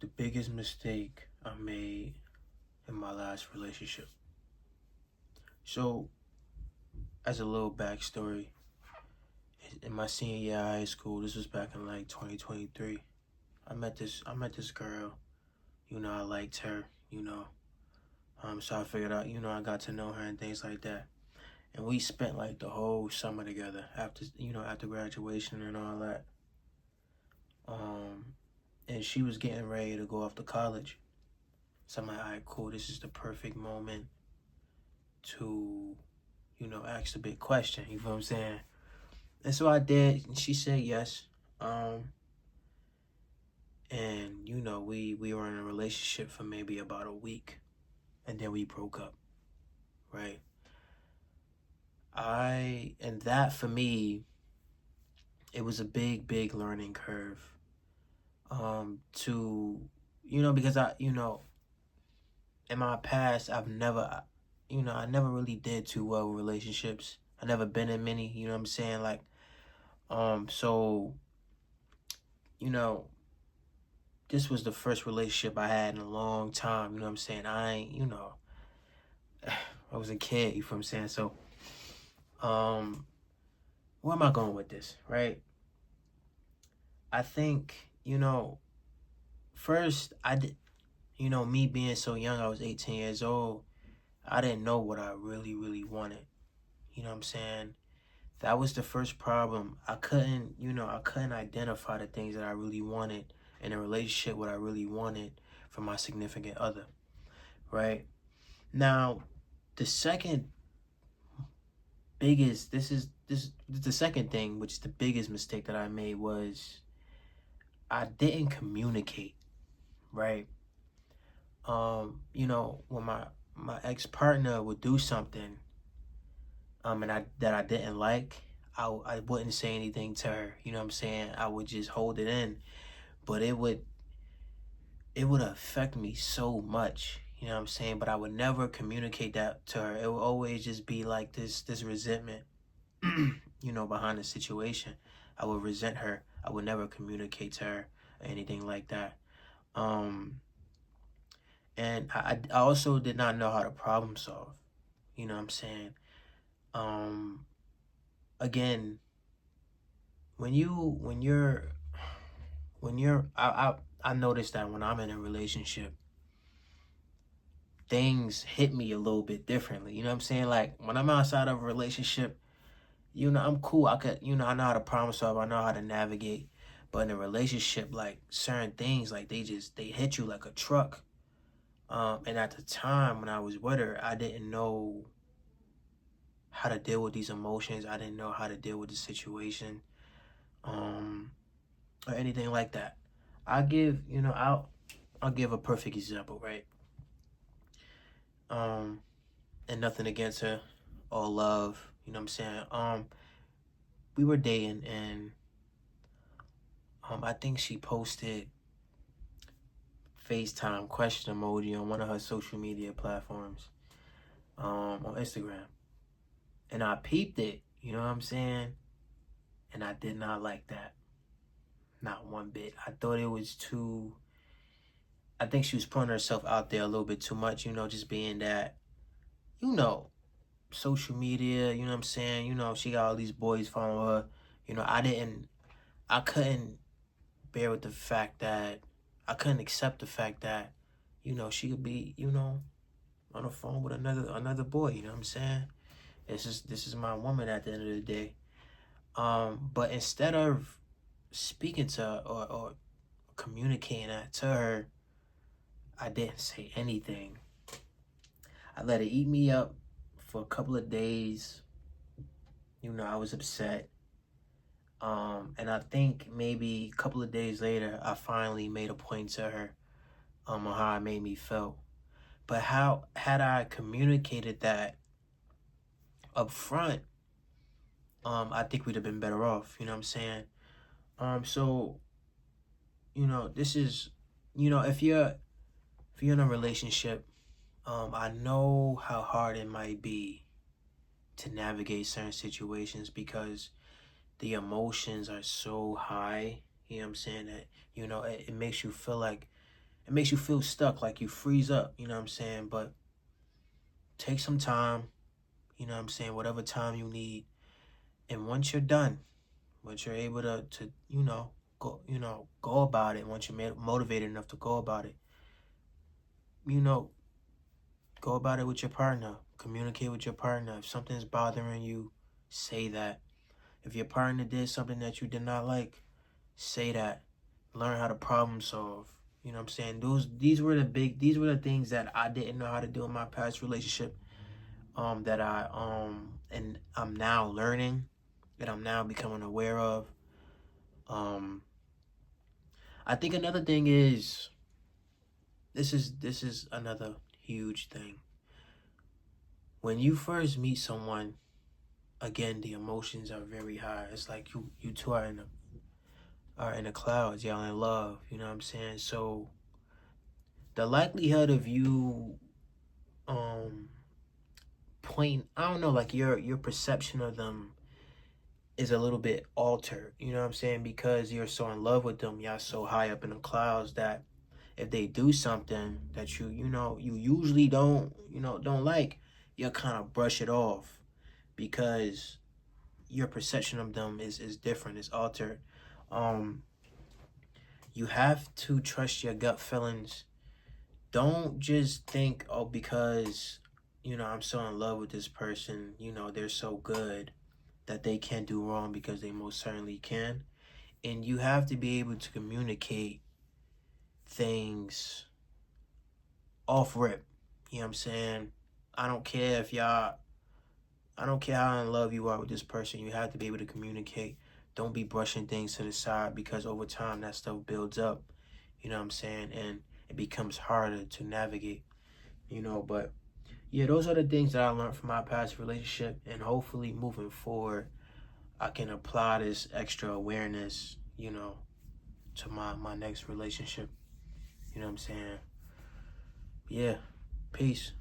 The biggest mistake I made in my last relationship. So, as a little backstory, in my senior year of high school, this was back in like 2023. I met this girl. I liked her. So I figured out. I got to know her and things like that. And we spent like the whole summer together after graduation and all that. Um, and she was getting ready to go off to college. So I'm like, all right, cool. This is the perfect moment to, ask the big question. You feel what I'm saying? And so I did, and she said yes. Um, and we were in a relationship for maybe about a week, and then we broke up. Right? And that for me, it was a big learning curve. To, because in my past, I never really did too well with relationships. I never been in many. You know what I'm saying? Like, so you know, this was the first relationship I had in a long time. You know what I'm saying? I ain't, I was a kid. You feel what I'm saying? So, um, where am I going with this? Right? I think first I did. Me being so young, I was 18 years old. I didn't know what I really wanted. You know what I'm saying? That was the first problem. I couldn't identify the things that I really wanted in a relationship, what I really wanted from my significant other, right? Now, the second biggest, this the second thing, which is the biggest mistake that I made was I didn't communicate, right? When my ex-partner would do something, and I didn't like, I wouldn't say anything to her. You know what I'm saying? I would just hold it in, but it would affect me so much. You know what I'm saying? But I would never communicate that to her. It would always just be like this resentment, behind the situation. I would resent her. I would never communicate to her or anything like that. Um, and I also did not know how to problem solve. You know what I'm saying? Um, Again, when you're I noticed that when I'm in a relationship, things hit me a little bit differently. You know what I'm saying? Like when I'm outside of a relationship, I'm cool. I know how to problem solve. I know how to navigate. But in a relationship, like certain things, like they hit you like a truck. And at the time when I was with her, I didn't know how to deal with these emotions. I didn't know how to deal with the situation, um, or anything like that. I give, you know, I'll give a perfect example, right? Um, and nothing against her, all love. You know what I'm saying? We were dating, and I think she posted FaceTime question emoji on one of her social media platforms, on Instagram, and I peeped it. You know what I'm saying? And I did not like that, not one bit. I thought it was too. I think she was putting herself out there a little bit too much. Just being that, you know, social media. You know what I'm saying? She got all these boys following her. I couldn't bear with the fact that I couldn't accept the fact that, she could be, on the phone with another boy. You know what I'm saying? This is my woman at the end of the day. But instead of speaking to her or communicating that to her, I didn't say anything. I let it eat me up for a couple of days. I was upset. And I think maybe a couple of days later, I finally made a point to her, on how it made me feel. But how had I communicated that up front, I think we'd have been better off. You know what I'm saying? So this is, if you're in a relationship, I know how hard it might be to navigate certain situations because the emotions are so high. You know what I'm saying? That it makes you feel like it makes you feel stuck, like you freeze up, you know what I'm saying? But take some time, you know what I'm saying, whatever time you need. And once you're done, once you're able to go about it, once you're motivated enough to go about it, you know, go about it with your partner. Communicate with your partner. If something's bothering you, say that. If your partner did something that you did not like, say that. Learn how to problem solve. You know what I'm saying? These were the things that I didn't know how to do in my past relationship. That and I'm now learning, that I'm now becoming aware of. I think another thing is, this is another huge thing. When you first meet someone, again, the emotions are very high. It's like you two are in the clouds, y'all in love, you know what I'm saying? So the likelihood of you I don't know, like your perception of them is a little bit altered, you know what I'm saying? Because you're so in love with them, y'all so high up in the clouds that if they do something that you usually don't like, you'll kind of brush it off because your perception of them is different, is altered. You have to trust your gut feelings. Don't just think, oh, because I'm so in love with this person, they're so good that they can't do wrong, because they most certainly can. And you have to be able to communicate things off rip. You know what I'm saying? I don't care how in love you are with this person. You have to be able to communicate. Don't be brushing things to the side, because over time that stuff builds up. You know what I'm saying? And it becomes harder to navigate. But yeah, those are the things that I learned from my past relationship, and hopefully moving forward, I can apply this extra awareness, to my next relationship. You know what I'm saying? Yeah. Peace.